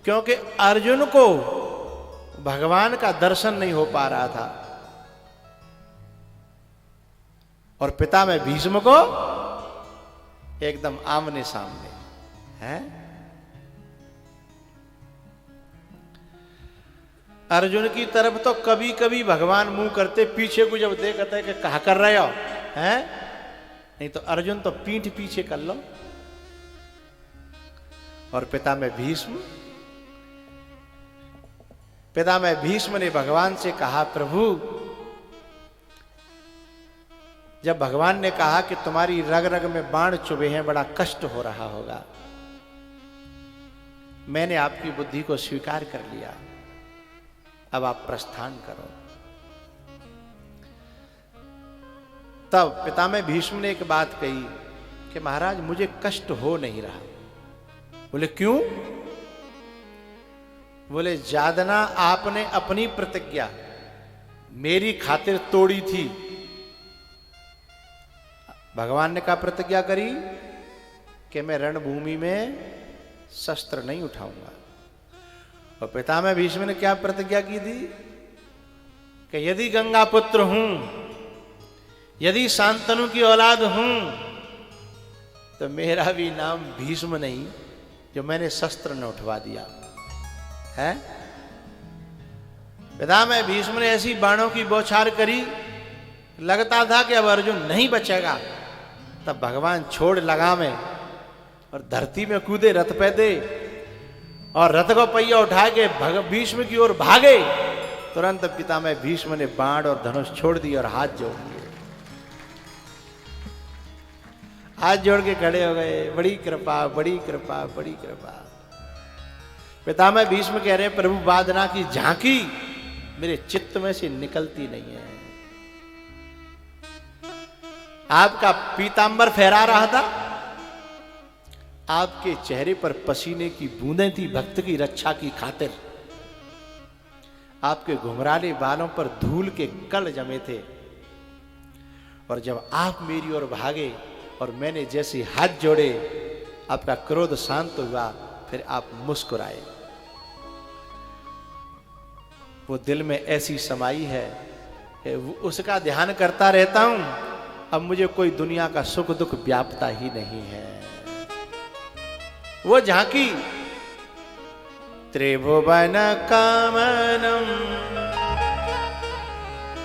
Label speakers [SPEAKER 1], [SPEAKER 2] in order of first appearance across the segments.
[SPEAKER 1] क्योंकि अर्जुन को भगवान का दर्शन नहीं हो पा रहा था और पिता में भीष्म को एकदम आमने सामने है। अर्जुन की तरफ तो कभी कभी भगवान मुंह करते, पीछे को जब देखते कि कहा कर रहे हो हैं, नहीं तो अर्जुन तो पीठ पीछे कर लो। और पिता में भीष्म ने भगवान से कहा, प्रभु जब भगवान ने कहा कि तुम्हारी रग रग में बाण चुभे हैं, बड़ा कष्ट हो रहा होगा, मैंने आपकी बुद्धि को स्वीकार कर लिया, अब आप प्रस्थान करो। तब पितामह भीष्म ने एक बात कही कि महाराज मुझे कष्ट हो नहीं रहा। बोले क्यों? बोले जादना आपने अपनी प्रतिज्ञा मेरी खातिर तोड़ी थी। भगवान ने क्या प्रतिज्ञा करी कि मैं रणभूमि में शस्त्र नहीं उठाऊंगा। और पितामह भीष्म ने क्या प्रतिज्ञा की थी कि यदि गंगा पुत्र हूं, यदि शांतनु की औलाद हूं, तो मेरा भी नाम भीष्म नहीं जो मैंने शस्त्र न उठवा दिया है। पितामह भीष्म ने ऐसी बाणों की बौछार करी, लगता था कि अब अर्जुन नहीं बचेगा। तब भगवान छोड़ लगामे और धरती में कूदे, रथ पे दे और रथ को पहिया उठा के भीष्म की ओर भागे। तुरंत पितामह भीष्म ने बाण और धनुष छोड़ दिए और हाथ जोड़ दिए, हाथ जोड़ के खड़े हो गए। बड़ी कृपा, बड़ी कृपा, बड़ी कृपा। पितामह भीष्म कह रहे, प्रभु वादना की झांकी मेरे चित्त में से निकलती नहीं है। आपका पीतांबर फहरा रहा था, आपके चेहरे पर पसीने की बूंदें थी भक्त की रक्षा की खातिर। आपके घुंघराले बालों पर धूल के कण जमे थे। और जब आप मेरी ओर भागे और मैंने जैसे हाथ जोड़े, आपका क्रोध शांत हुआ, फिर आप मुस्कुराए। वो दिल में ऐसी समाई है, उसका ध्यान करता रहता हूं। अब मुझे कोई दुनिया का सुख दुख व्यापता ही नहीं है। वो झांकी त्रिभुवन कामनम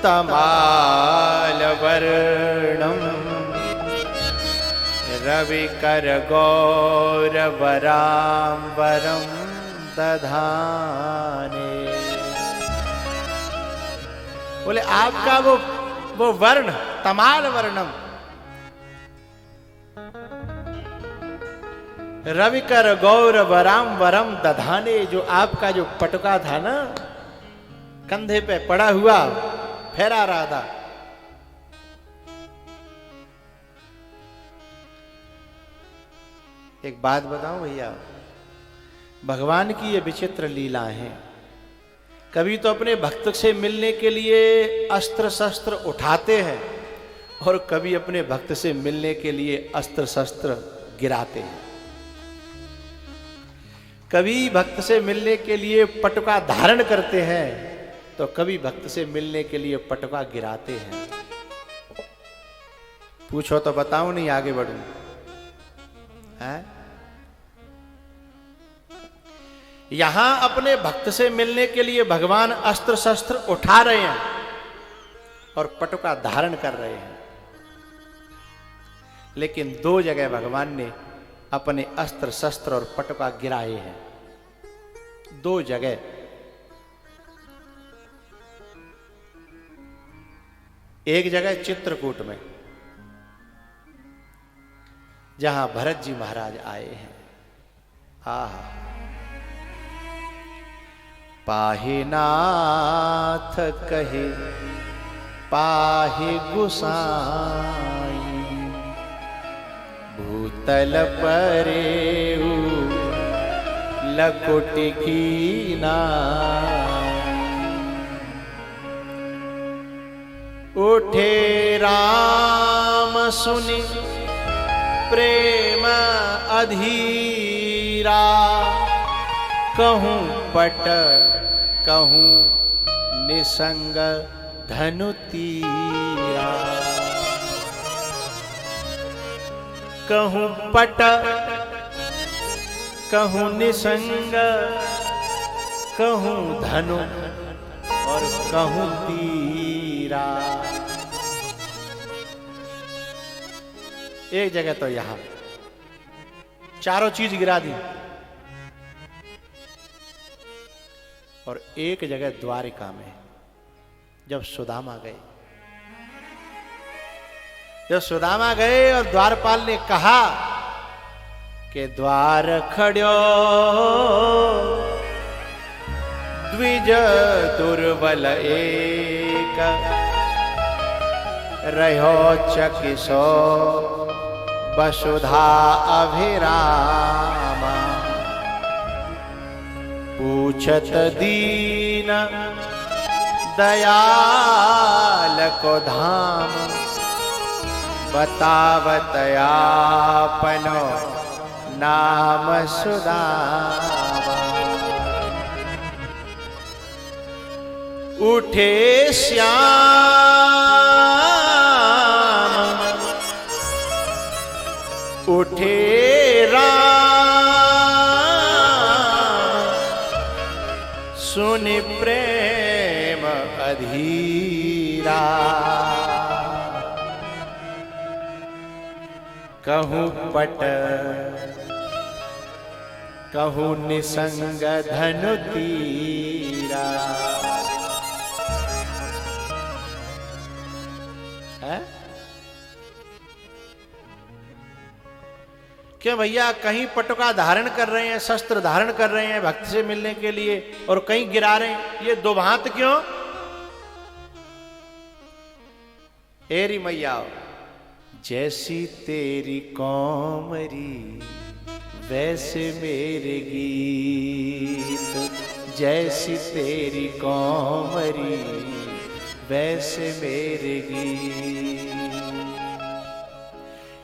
[SPEAKER 1] तमाल वर्णम रविकर गौरवराम्बरम दधाने। बोले आपका वो वर्ण तमाल वर्णम, रविकर गौरवराम्बरम दधाने, जो आपका जो पटुका था ना, कंधे पे पड़ा हुआ फहरा रहा था। एक बात बताऊं भैया, भगवान की ये विचित्र लीला है। कभी तो अपने भक्त से मिलने के लिए अस्त्र शस्त्र उठाते हैं और कभी अपने भक्त से मिलने के लिए अस्त्र शस्त्र गिराते हैं। कभी भक्त से मिलने के लिए पटुका धारण करते हैं तो कभी भक्त से मिलने के लिए पटुका गिराते हैं। पूछो तो बताऊं, नहीं आगे बढ़ूं है? यहां अपने भक्त से मिलने के लिए भगवान अस्त्र शस्त्र उठा रहे हैं और पटुका धारण कर रहे हैं। लेकिन दो जगह भगवान ने अपने अस्त्र शस्त्र और पटुका गिराए हैं। दो जगह। एक जगह चित्रकूट में, जहां भरत जी महाराज आए हैं। आहा, पाहि नाथ कहे पाहि गुसाई, भूतल परेऊ लकुट कीना, उठे राम सुनि प्रेम अधीरा, कहूँ पट कहूँ निसंग धनु तीरा। कहूँ पट कहूँ निसंग कहूँ धनु और कहूँ तीरा। एक जगह तो यहां चारों चीज गिरा दी और एक जगह द्वारिका में जब सुदामा गए, और द्वारपाल ने कहा कि द्वार खड़ो द्विज दुर्बल एक, रहो चकिसो वसुधा अभिरामा। पूछत दीन दयाल को धाम, बतावत आपनो नाम सुदामा। उठे श्याम उठे राम, सुनि प्रेम अधीरा। कहूँ पट कहूँ निसंग धनु तीरा। है क्यों भैया? कहीं पटुका धारण कर रहे हैं, शस्त्र धारण कर रहे हैं भक्त से मिलने के लिए, और कहीं गिरा रहे हैं, ये दो भांत क्यों? एरी मैया जैसी तेरी कोमरी वैसे मेरे गीत, जैसी तेरी कोमरी वैसे मेरे गीत।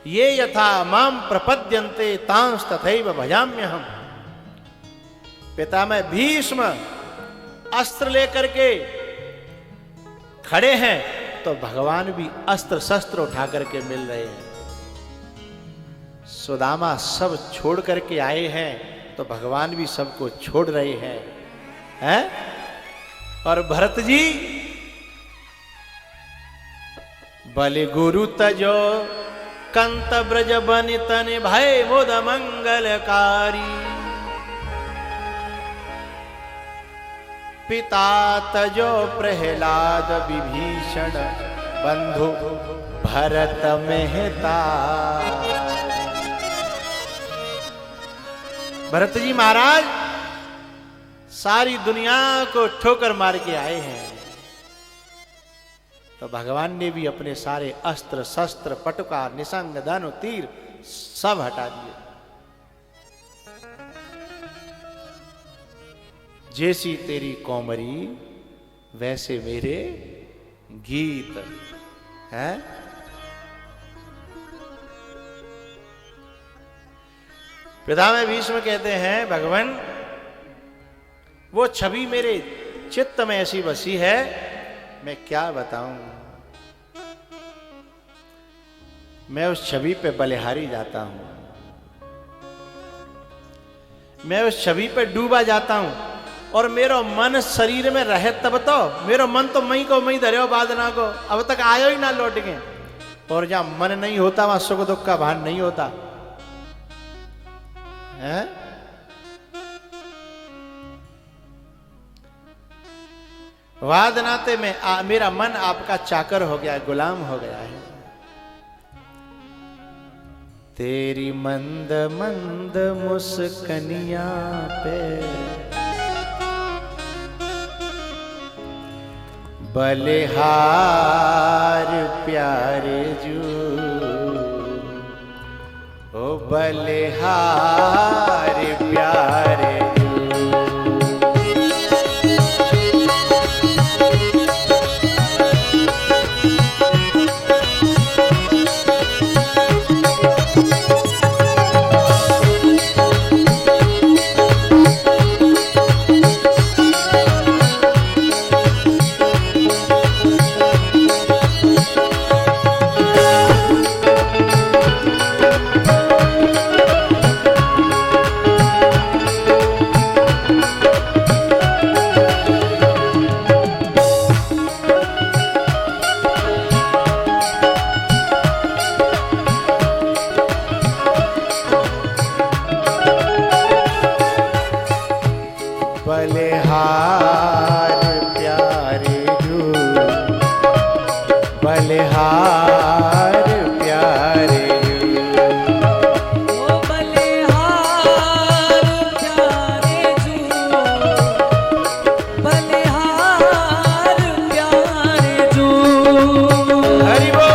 [SPEAKER 1] ये यथा माम प्रपद्यन्ते तांस तथैव भजाम्यहम्। पितामह भीष्म अस्त्र लेकर के खड़े हैं तो भगवान भी अस्त्र शस्त्र उठा करके मिल रहे हैं। सुदामा सब छोड़ करके आए हैं तो भगवान भी सबको छोड़ रहे हैं, और भरत जी बलि गुरु तजो कंत ब्रज बनि तनि भय मुद मंगलकारी। पिता तजो प्रहलाद विभीषण बंधु भरत मेहता। भरत जी महाराज सारी दुनिया को ठोकर मार के आए हैं, तो भगवान ने भी अपने सारे अस्त्र शस्त्र पटुका निसंग धनु तीर सब हटा दिए। जैसी तेरी कोमरी वैसे मेरे गीत है। पितामह भीष्म कहते हैं भगवान वो छवि मेरे चित्त में ऐसी बसी है, मैं क्या बताऊं। मैं उस छवि पे बलिहारी जाता हूं, मैं उस छवि पे डूबा जाता हूं, और मेरा मन शरीर में रहे तब तो मेरा मन तो मई को मई धरे बादना को अब तक आयो ही ना लौट के। और जहां मन नहीं होता वहां सुख दुख का भान नहीं होता है। वादनाते में मेरा मन आपका चाकर हो गया है, गुलाम हो गया है। तेरी मंद मंद मुस्कनिया पे बलिहार प्यारे जू, ओ बलिहार प्यारे बलिहार प्यारे जो, बलिहार प्यारे जो,
[SPEAKER 2] ओ बलिहार प्यारे जो, बलिहार प्यारे जो।
[SPEAKER 1] हरि बोल।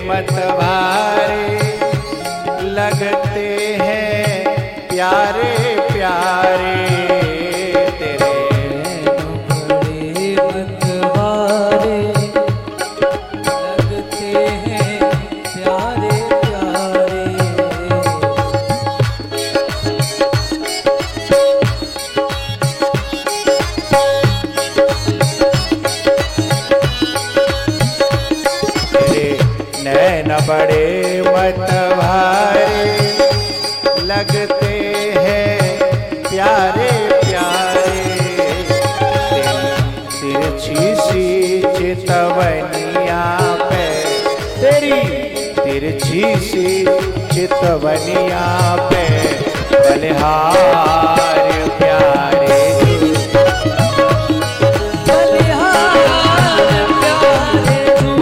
[SPEAKER 1] मतवारे लगते हैं प्यारे प्यारे, तेरे
[SPEAKER 2] बड़े मतवारे लगते हैं प्यारे प्यारे।
[SPEAKER 1] नैन बड़े मतवारे लगते हैं प्यारे प्यारे, तिरछी सी चितवनिया पे, तेरी तिरछी सी चितवनिया पे बलिहार प्यारे जो,
[SPEAKER 2] बलिहार प्यारे जो।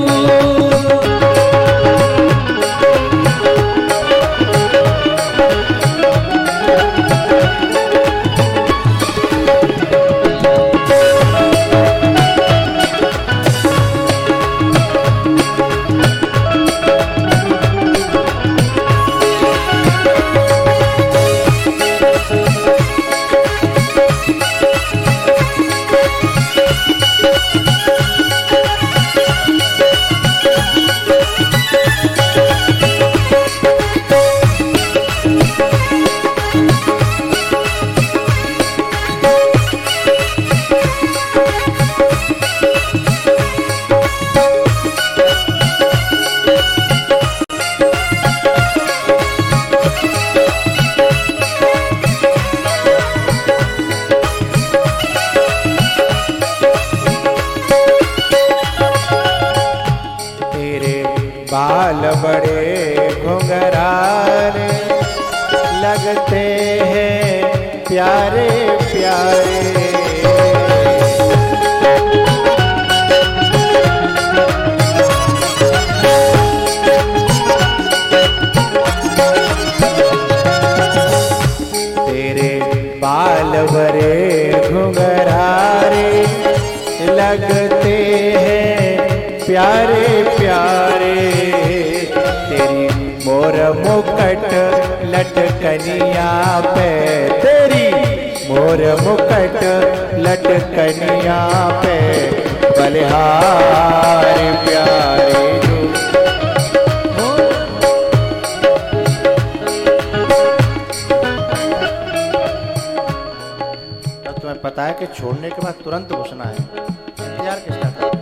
[SPEAKER 1] बाल बड़े घुंघरारे लगते हैं प्यारे प्यारे, तेरे बाल बड़े घुंघरारे लगते हैं प्यारे प्यारे, तेरी मोर मुकट लटकनिया पे, तेरी मोर मुकट लटकनिया पे बलिहार प्यारे जो, तो तुम्हें पता है कि छोड़ने के बाद तुरंत घुसना है, इंतजार किसका करना है?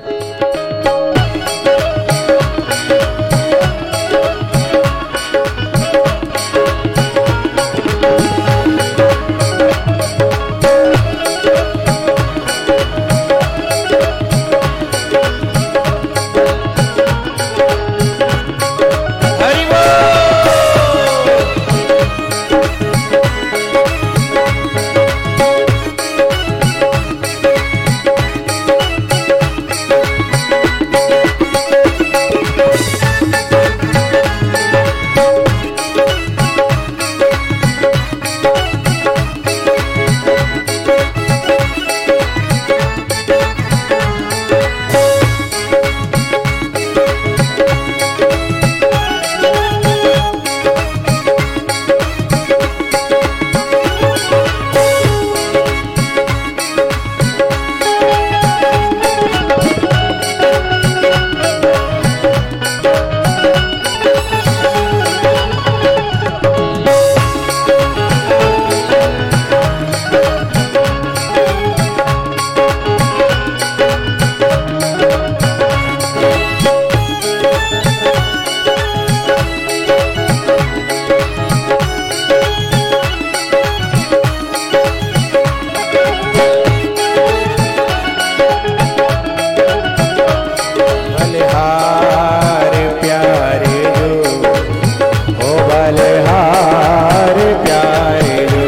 [SPEAKER 1] बलिहार प्यारे जो, ओ बलिहार प्यारे जो,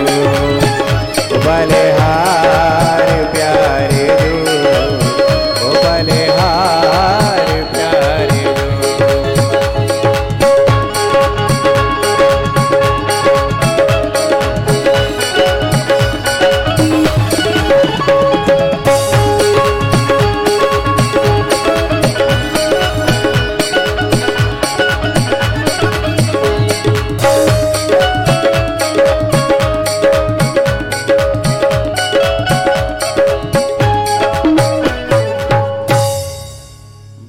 [SPEAKER 1] ओ बलिहार प्यारे जो, ओ बलिहार प्यारे जो।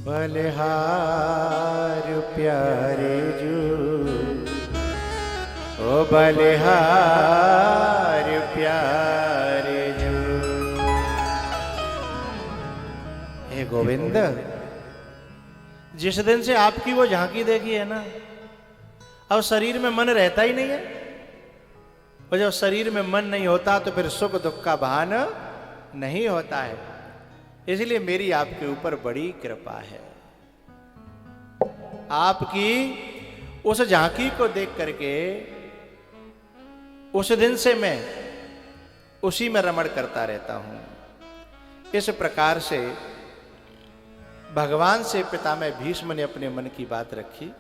[SPEAKER 1] बलिहार प्यारे जो, ओ बलिहार प्यारे जो। हे गोविंद, जिस दिन से आपकी वो झांकी देखी है ना, अब शरीर में मन रहता ही नहीं है। और जब शरीर में मन नहीं होता तो फिर सुख दुख का भान नहीं होता है। इसलिए मेरी आपके ऊपर बड़ी कृपा है। आपकी उस झांकी को देख करके उस दिन से मैं उसी में रमण करता रहता हूं। इस प्रकार से भगवान से पितामह भीष्म ने अपने मन की बात रखी।